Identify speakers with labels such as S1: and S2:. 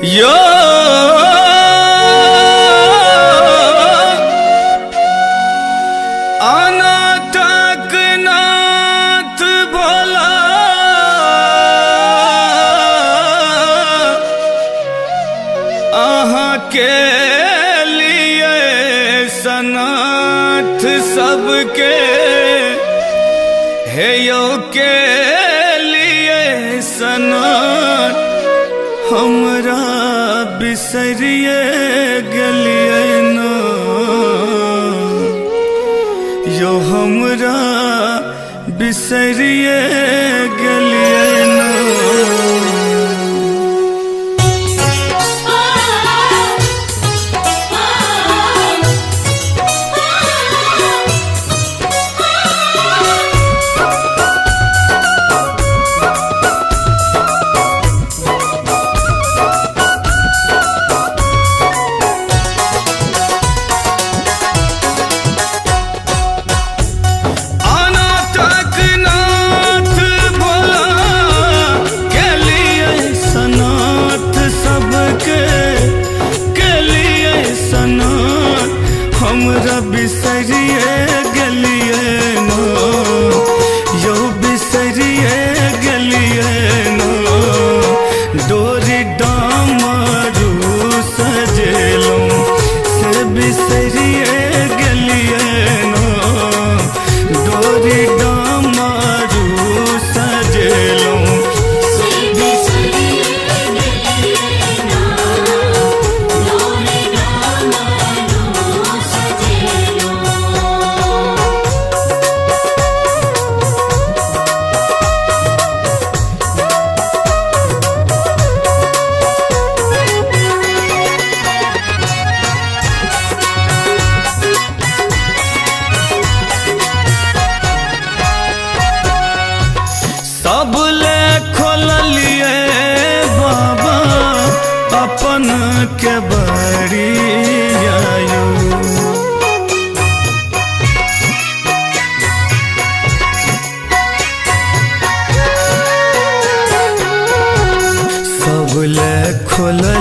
S1: यो अनाथक नाथ भोला अहाँ के लिए सनाथ सबके हे यो के लिए सनाथ हमरा बिसरिए गलिए ना यो हमरा बिसरिए गलिए ना। हमरा बिसरिए गलिए ना यो बिसरिए गलिए ना डोरी डामरू सजेलो से बिसरिए गलिए ना डोरी डामरू सजेलो सब ले खोलिए बाबा अपन के बड़ी आयु सब ले खोलिए